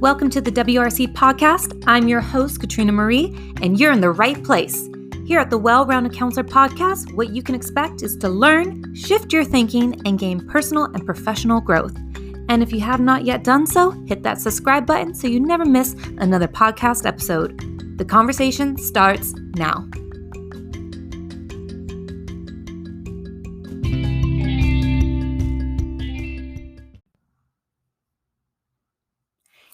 Welcome to the WRC podcast. I'm your host, Katrina Marie, and you're in the right place. Here at the Well-Rounded Counselor podcast, what you can expect is to learn, shift your thinking, and gain personal and professional growth. And if you have not yet done so, hit that subscribe button so you never miss another podcast episode. The conversation starts now.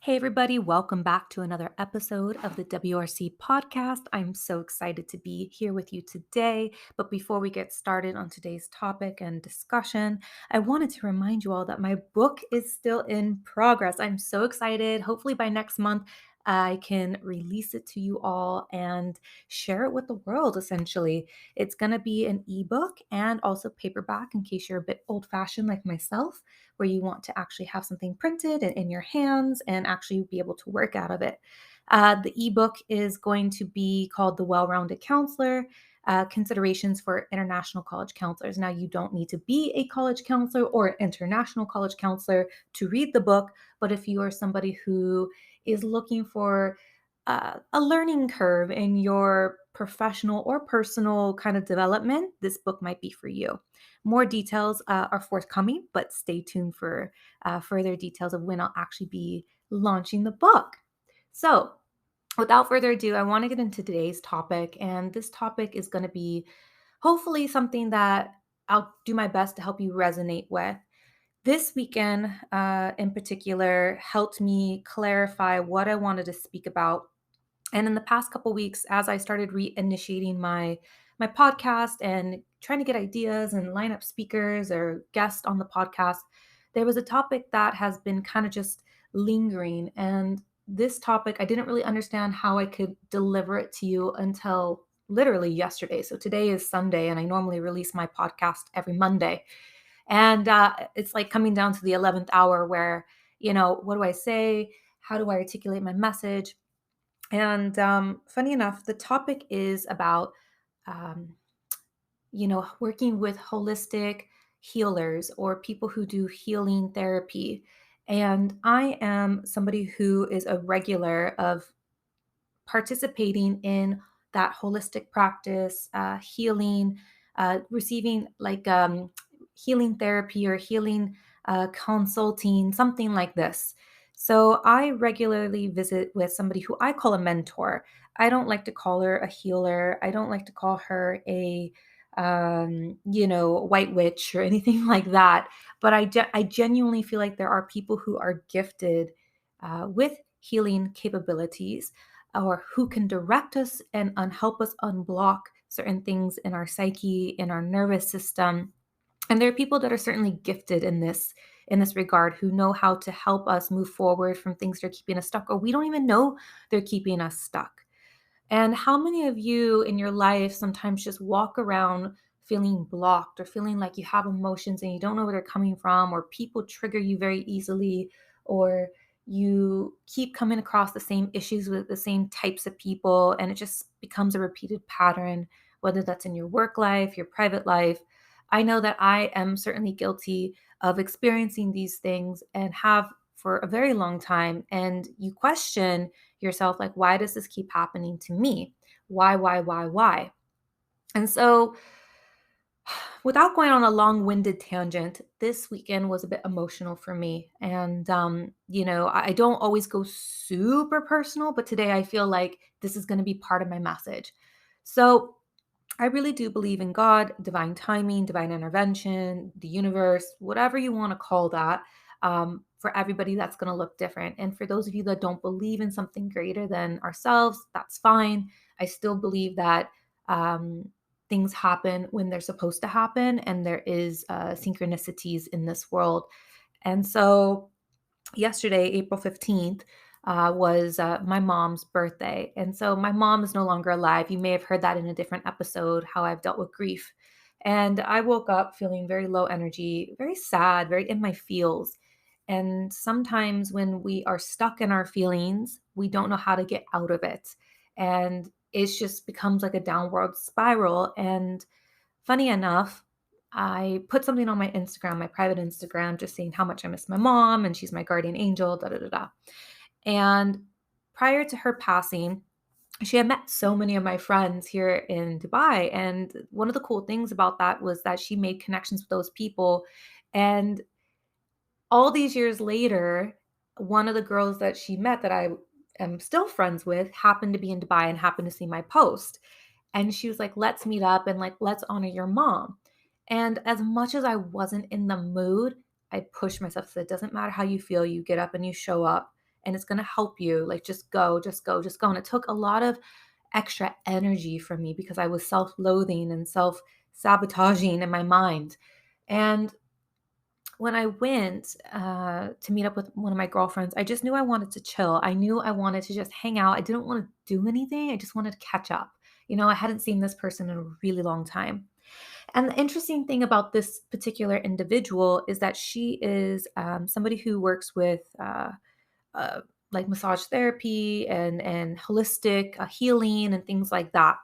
Hey everybody, welcome back to another episode of the WRC podcast. I'm so excited to be here with you today. But before we get started on today's topic and discussion, I wanted to remind you all that my book is still in progress. I'm so excited. Hopefully by next month, I can release it to you all and share it with the world, essentially. It's going to be an ebook and also paperback in case you're a bit old-fashioned like myself, where you want to actually have something printed and in your hands and actually be able to work out of it. The ebook is going to be called The Well-Rounded Counselor, Considerations for International College Counselors. Now, you don't need to be a college counselor or international college counselor to read the book, but if you are somebody who is looking for a learning curve in your professional or personal kind of development, this book might be for you. More details are forthcoming, but stay tuned for further details of when I'll actually be launching the book. So without further ado, I want to get into today's topic. And this topic is going to be hopefully something that I'll do my best to help you resonate with. This weekend in particular helped me clarify what I wanted to speak about. And in the past couple weeks, as I started reinitiating my podcast and trying to get ideas and line up speakers or guests on the podcast, there was a topic that has been kind of just lingering. And this topic, I didn't really understand how I could deliver it to you until literally yesterday. So today is Sunday, and I normally release my podcast every Monday. And it's like coming down to the 11th hour where, what do I say? How do I articulate my message? And funny enough, the topic is about, working with holistic healers or people who do healing therapy. And I am somebody who is a regular of participating in that holistic practice, healing, receiving healing therapy or healing consulting, something like this. So I regularly visit with somebody who I call a mentor. I don't like to call her a healer. I don't like to call her a white witch or anything like that. But I genuinely feel like there are people who are gifted with healing capabilities, or who can direct us and help us unblock certain things in our psyche, in our nervous system. And there are people that are certainly gifted in this regard, who know how to help us move forward from things that are keeping us stuck, or we don't even know they're keeping us stuck. And how many of you in your life sometimes just walk around feeling blocked or feeling like you have emotions and you don't know where they're coming from, or people trigger you very easily, or you keep coming across the same issues with the same types of people, and it just becomes a repeated pattern, whether that's in your work life, your private life. I know that I am certainly guilty of experiencing these things and have for a very long time. And you question yourself, like, why does this keep happening to me? Why? And so, without going on a long-winded tangent, this weekend was a bit emotional for me. And, I don't always go super personal, but today I feel like this is going to be part of my message. So I really do believe in God, divine timing, divine intervention, the universe, whatever you want to call that. For everybody, that's going to look different. And for those of you that don't believe in something greater than ourselves, that's fine. I still believe that things happen when they're supposed to happen, and there is synchronicities in this world. And so yesterday, April 15th, was my mom's birthday. And so my mom is no longer alive. You may have heard that in a different episode, how I've dealt with grief. And I woke up feeling very low energy, very sad, very in my feels. And sometimes when we are stuck in our feelings, we don't know how to get out of it. And it just becomes like a downward spiral. And funny enough, I put something on my Instagram, my private Instagram, just saying how much I miss my mom and she's my guardian angel, da da da da. And prior to her passing, she had met so many of my friends here in Dubai. And one of the cool things about that was that she made connections with those people. And all these years later, one of the girls that she met that I am still friends with happened to be in Dubai and happened to see my post. And she was like, let's meet up and like, let's honor your mom. And as much as I wasn't in the mood, I pushed myself. So it doesn't matter how you feel, you get up and you show up and it's going to help you. Like, just go, just go, just go. And it took a lot of extra energy from me because I was self loathing and self sabotaging in my mind. And when I went to meet up with one of my girlfriends, I just knew I wanted to chill. I knew I wanted to just hang out. I didn't want to do anything. I just wanted to catch up. I hadn't seen this person in a really long time. And the interesting thing about this particular individual is that she is somebody who works with uh, like massage therapy and holistic healing and things like that.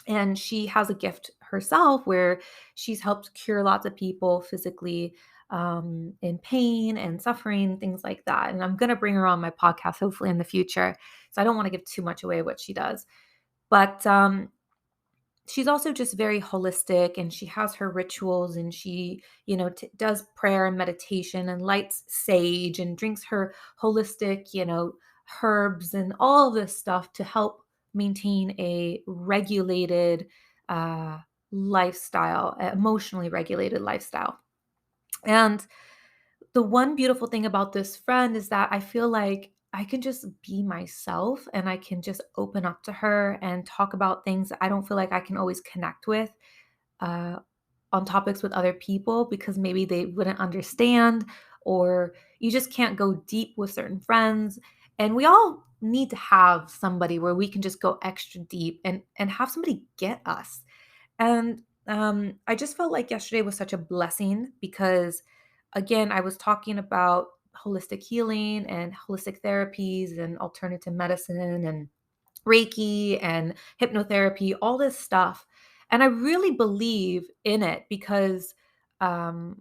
And she has a gift herself where she's helped cure lots of people physically in pain and suffering, things like that. And I'm going to bring her on my podcast hopefully in the future. So I don't want to give too much away what she does. But she's also just very holistic and she has her rituals and she, does prayer and meditation and lights sage and drinks her holistic, herbs and all of this stuff to help maintain a regulated uh, lifestyle, emotionally regulated lifestyle. And the one beautiful thing about this friend is that I feel like I can just be myself and I can just open up to her and talk about things that I don't feel like I can always connect with uh, on topics with other people because maybe they wouldn't understand, or you just can't go deep with certain friends. And we all need to have somebody where we can just go extra deep and have somebody get us. And I just felt like yesterday was such a blessing because, again, I was talking about holistic healing and holistic therapies and alternative medicine and Reiki and hypnotherapy, all this stuff. And I really believe in it because um,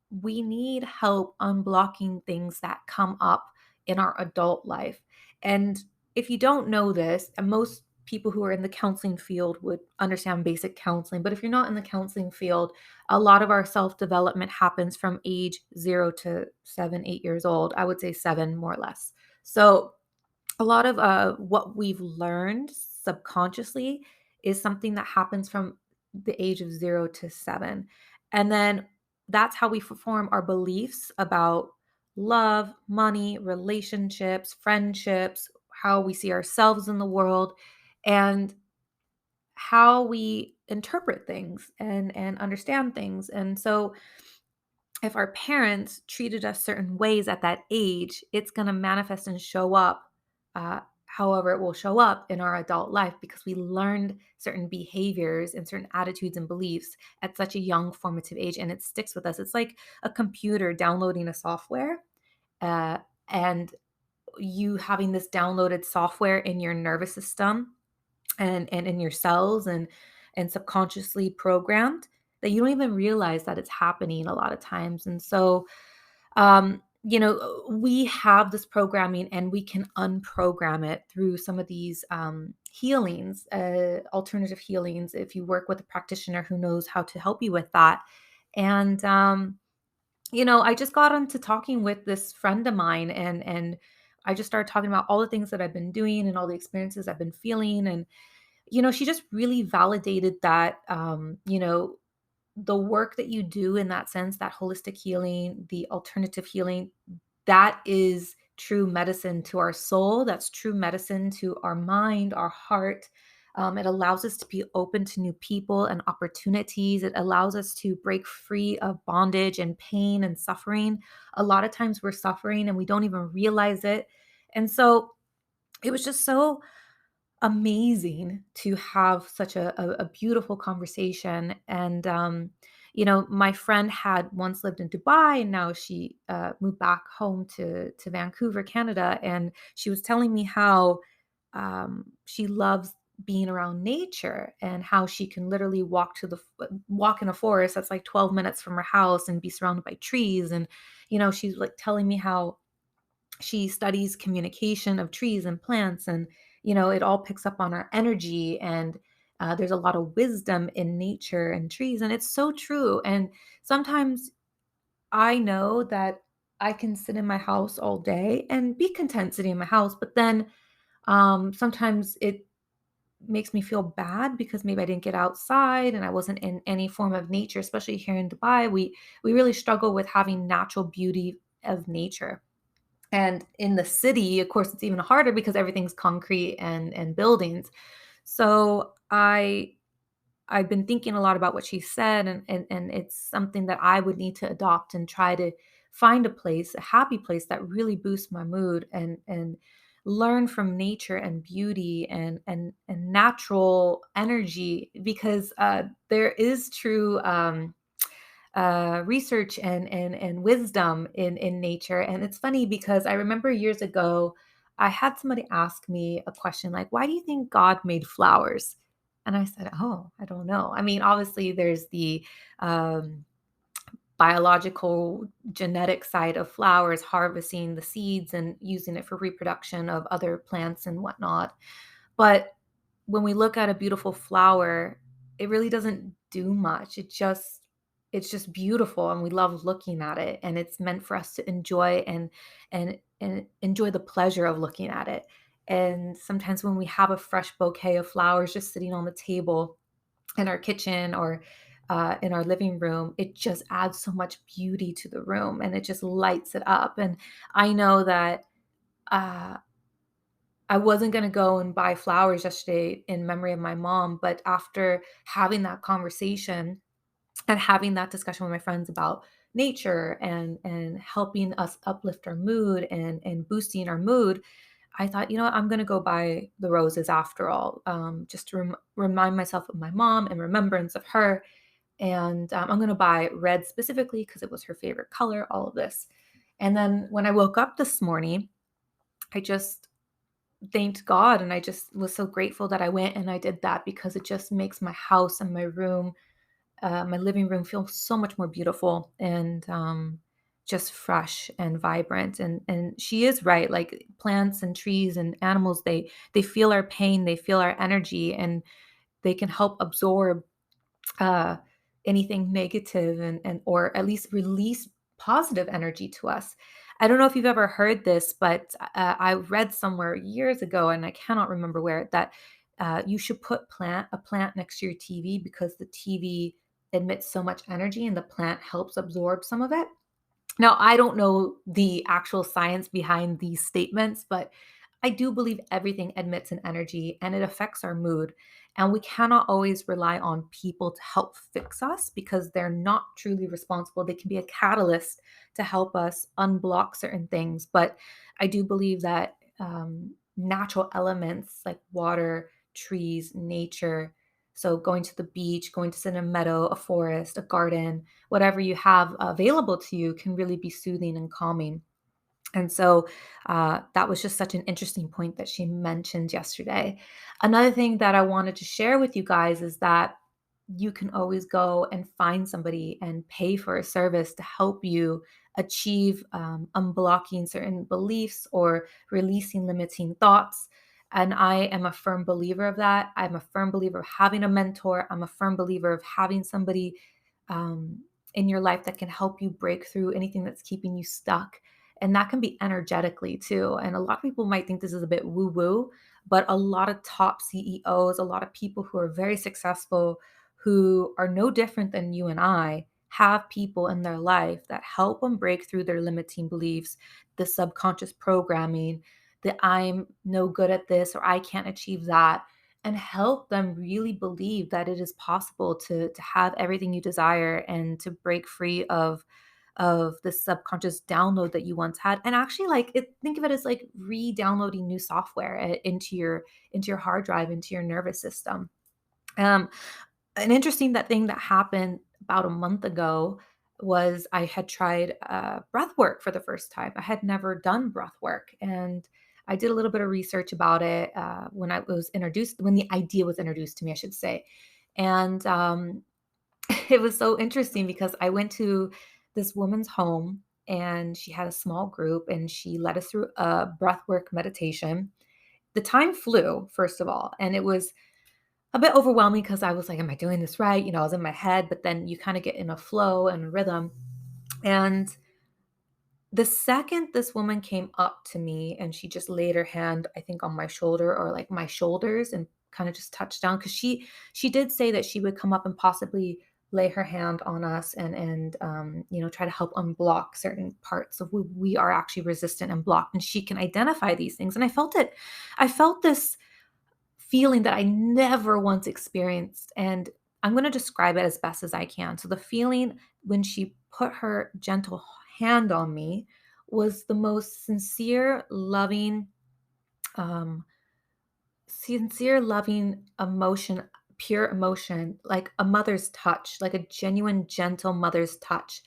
we need help unblocking things that come up in our adult life. And if you don't know this, and most people who are in the counseling field would understand basic counseling, but if you're not in the counseling field, a lot of our self development happens from age 0 to 7, 8 years old. I would say 7 more or less. So a lot of what we've learned subconsciously is something that happens from the age of 0 to 7. And then that's how we form our beliefs about love, money, relationships, friendships, how we see ourselves in the world, and how we interpret things and understand things. And so if our parents treated us certain ways at that age, it's going to manifest and show up however it will show up in our adult life because we learned certain behaviors and certain attitudes and beliefs at such a young formative age, and it sticks with us. It's like a computer downloading a software, uh, and you having this downloaded software in your nervous system and in your cells and subconsciously programmed that you don't even realize that it's happening a lot of times. And so we have this programming and we can unprogram it through some of these healings, alternative healings, if you work with a practitioner who knows how to help you with that. And I just got into talking with this friend of mine, and I just started talking about all the things that I've been doing and all the experiences I've been feeling. And she just really validated that, the work that you do in that sense, that holistic healing, the alternative healing, that is true medicine to our soul. That's true medicine to our mind, our heart. It allows us to be open to new people and opportunities. It allows us to break free of bondage and pain and suffering. A lot of times we're suffering and we don't even realize it. And so it was just so amazing to have such a beautiful conversation. And my friend had once lived in Dubai and now she moved back home to Vancouver, Canada, and she was telling me how she loves being around nature and how she can literally walk in a forest that's like 12 minutes from her house and be surrounded by trees. And she's like telling me how She studies communication of trees and plants, and it all picks up on our energy. And there's a lot of wisdom in nature and trees, and it's so true. And sometimes I know that I can sit in my house all day and be content sitting in my house, but then sometimes it makes me feel bad because maybe I didn't get outside and I wasn't in any form of nature. Especially here in Dubai, we really struggle with having natural beauty of nature. And in the city, of course, it's even harder because everything's concrete and buildings. So I've been thinking a lot about what she said, and it's something that I would need to adopt and try to find a place, a happy place that really boosts my mood, and learn from nature and beauty and natural energy, because there is true research and wisdom in nature. And it's funny because I remember years ago, I had somebody ask me a question like, "Why do you think God made flowers?" And I said, "Oh, I don't know." I mean, obviously, there's the um, biological genetic side of flowers, harvesting the seeds and using it for reproduction of other plants and whatnot. But when we look at a beautiful flower, it really doesn't do much. It's just beautiful, and we love looking at it, and it's meant for us to enjoy and enjoy the pleasure of looking at it. And sometimes when we have a fresh bouquet of flowers just sitting on the table in our kitchen or in our living room, it just adds so much beauty to the room, and it just lights it up. And I know that uh, I wasn't gonna go and buy flowers yesterday in memory of my mom, but after having that conversation and having that discussion with my friends about nature and helping us uplift our mood and boosting our mood, I thought, I'm gonna go buy the roses after all, just to remind myself of my mom and remembrance of her. And I'm gonna buy red specifically because it was her favorite color. All of this, and then when I woke up this morning, I just thanked God, and I just was so grateful that I went and I did that, because it just makes my house and my room, my living room, feel so much more beautiful and just fresh and vibrant. And she is right. Like plants and trees and animals, they feel our pain, they feel our energy, and they can help absorb uh, anything negative, and or at least release positive energy to us. I don't know if you've ever heard this, but I read somewhere years ago, and I cannot remember where, that you should put a plant next to your TV, because the TV emits so much energy and the plant helps absorb some of it. Now, I don't know the actual science behind these statements, but I do believe everything emits an energy and it affects our mood. And we cannot always rely on people to help fix us, because they're not truly responsible. They can be a catalyst to help us unblock certain things. But I do believe that natural elements like water, trees, nature, so going to the beach, going to sit in a meadow, a forest, a garden, whatever you have available to you, can really be soothing and calming. And so that was just such an interesting point that she mentioned yesterday. Another thing that I wanted to share with you guys is that you can always go and find somebody and pay for a service to help you achieve unblocking certain beliefs or releasing limiting thoughts. And I am a firm believer of that. I'm a firm believer of having a mentor. I'm a firm believer of having somebody in your life that can help you break through anything that's keeping you stuck. And that can be energetically too. And a lot of people might think this is a bit woo woo, but a lot of top CEOs, a lot of people who are very successful, who are no different than you and I, have people in their life that help them break through their limiting beliefs, the subconscious programming, that I'm no good at this or I can't achieve that, and help them really believe that it is possible to have everything you desire and to break free of the subconscious download that you once had. And actually, like, think of it as like re-downloading new software into your hard drive, into your nervous system. um an interesting that thing that happened about a month ago was I had tried breath work for the first time. I had never done breath work, and I did a little bit of research about it when the idea was introduced to me, I should say. And it was so interesting because I went to this woman's home, and she had a small group, and she led us through a breathwork meditation. The time flew, first of all, and it was a bit overwhelming because I was like, "Am I doing this right?" I was in my head, but then you kind of get in a flow and a rhythm. And the second this woman came up to me and she just laid her hand, I think, on my shoulder or like my shoulders and kind of just touched down, because she did say that she would come up and possibly lay her hand on us and try to help unblock certain parts of we are actually resistant and blocked, and she can identify these things. And I felt this feeling that I never once experienced. And I'm going to describe it as best as I can. So, the feeling when she put her gentle hand on me was the most um, sincere, loving emotion, pure emotion, like a mother's touch, like a genuine, gentle mother's touch.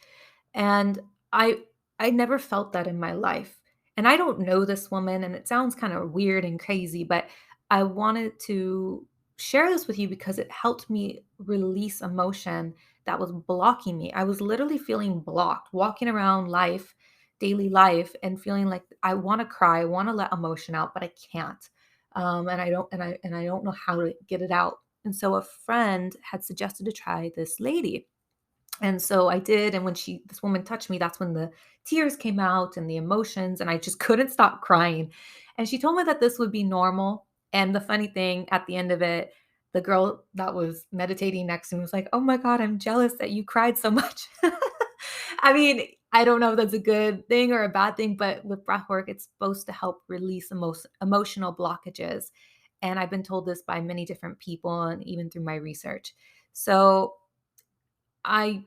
And I I never felt that in my life. And I don't know this woman, and it sounds kind of weird and crazy, but I wanted to share this with you because it helped me release emotion that was blocking me. I was literally feeling blocked, walking around life, daily life, and feeling like I want to cry, I want to let emotion out, but I can't. And I don't know how to get it out. And so a friend had suggested to try this lady, and so I did, and when this woman touched me, that's when the tears came out and the emotions, and I just couldn't stop crying. And she told me that this would be normal. And the funny thing at the end of it, the girl that was meditating next to me was like, "Oh my God, I'm jealous that you cried so much." I mean, I don't know if that's a good thing or a bad thing, but with breath work, it's supposed to help release emotional blockages. And I've been told this by many different people and even through my research. So I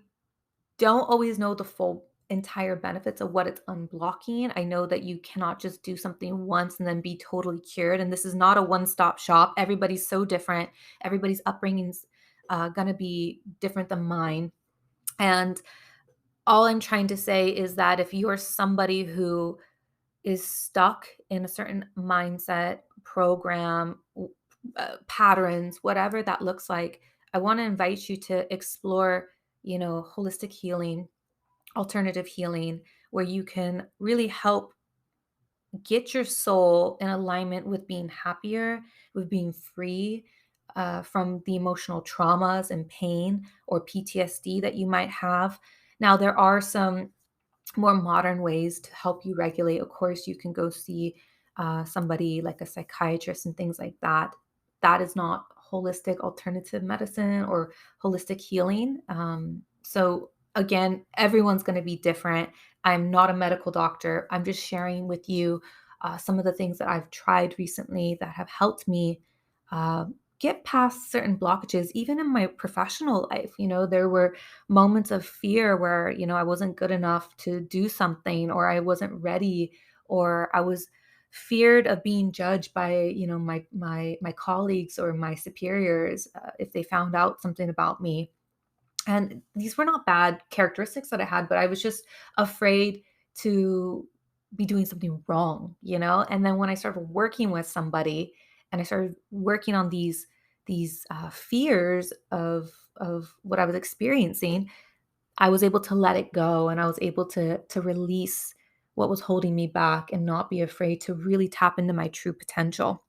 don't always know the full entire benefits of what it's unblocking. I know that you cannot just do something once and then be totally cured. And this is not a one-stop shop. Everybody's so different. Everybody's upbringing's going to be different than mine. And all I'm trying to say is that if you're somebody who is stuck in a certain mindset, program, patterns, whatever that looks like, I want to invite you to explore, holistic healing, alternative healing, where you can really help get your soul in alignment with being happier, with being free from the emotional traumas and pain or PTSD that you might have. Now, there are some more modern ways to help you regulate. Of course, you can go see somebody like a psychiatrist and things like that. That is not holistic alternative medicine or holistic healing. So, again, everyone's going to be different. I'm not a medical doctor. I'm just sharing with you some of the things that I've tried recently that have helped me uh, get past certain blockages, even in my professional life. There were moments of fear where I wasn't good enough to do something, or I wasn't ready, or I was feared of being judged by my colleagues or my superiors if they found out something about me. And these were not bad characteristics that I had, but I was just afraid to be doing something wrong. And then when I started working with somebody and I started working on these fears of what I was experiencing, I was able to let it go, and I was able to release what was holding me back and not be afraid to really tap into my true potential.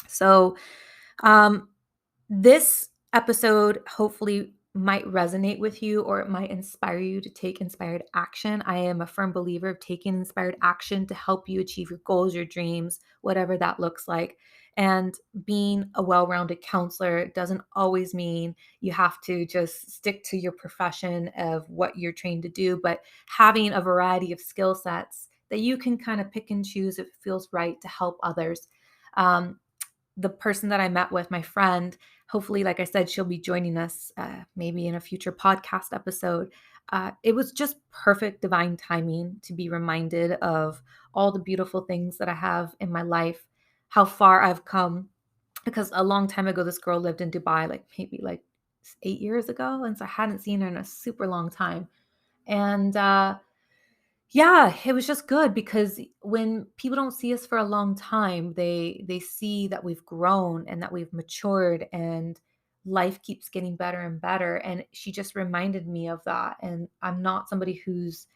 So, um, this episode hopefully might resonate with you, or it might inspire you to take inspired action. I am a firm believer of taking inspired action to help you achieve your goals, your dreams, whatever that looks like. And being a well rounded counselor doesn't always mean you have to just stick to your profession of what you're trained to do, but having a variety of skill sets that you can kind of pick and choose if it feels right to help others. Um, the person that I met with, my friend, hopefully, like I said, she'll be joining us maybe in a future podcast episode. It was just perfect divine timing to be reminded of all the beautiful things that I have in my life, how far I've come. Because a long time ago, this girl lived in Dubai, like maybe like 8 years ago. And so I hadn't seen her in a super long time. And yeah, it was just good because when people don't see us for a long time, they see that we've grown and that we've matured, and life keeps getting better and better. And she just reminded me of that. And I'm not somebody who's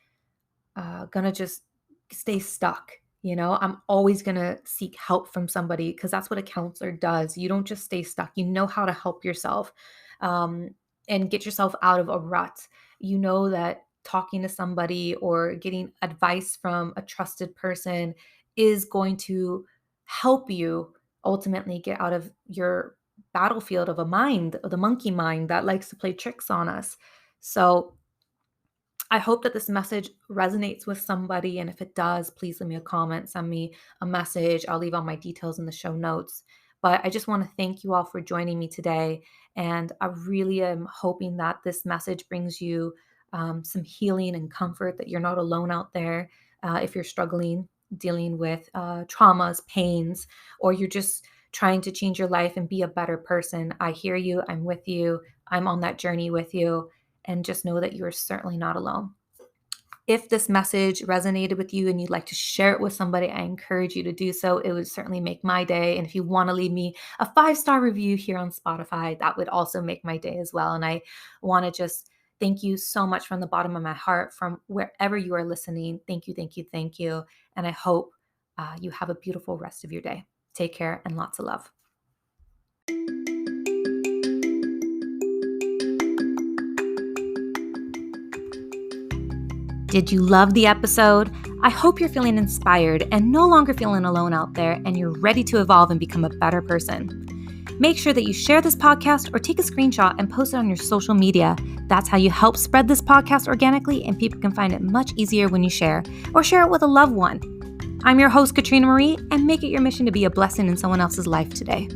gonna just stay stuck. I'm always gonna seek help from somebody because that's what a counselor does. You don't just stay stuck. You know how to help yourself, um, and get yourself out of a rut. You know that talking to somebody or getting advice from a trusted person is going to help you ultimately get out of your battlefield of a mind, of the monkey mind that likes to play tricks on us. So I hope that this message resonates with somebody. And if it does, please leave me a comment, send me a message. I'll leave all my details in the show notes. But I just want to thank you all for joining me today. And I really am hoping that this message brings you some healing and comfort, that you're not alone out there if you're struggling, dealing with traumas, pains, or you're just trying to change your life and be a better person. I hear you. I'm with you. I'm on that journey with you. And just know that you are certainly not alone. If this message resonated with you and you'd like to share it with somebody, I encourage you to do so. It would certainly make my day. And if you want to leave me a 5-star review here on Spotify, that would also make my day as well. And I want to just thank you so much from the bottom of my heart, from wherever you are listening. Thank you, thank you, thank you. And I hope you have a beautiful rest of your day. Take care and lots of love. Did you love the episode? I hope you're feeling inspired and no longer feeling alone out there, and you're ready to evolve and become a better person. Make sure that you share this podcast or take a screenshot and post it on your social media. That's how you help spread this podcast organically, and people can find it much easier when you share, or share it with a loved one. I'm your host, Katrina Marie, and make it your mission to be a blessing in someone else's life today.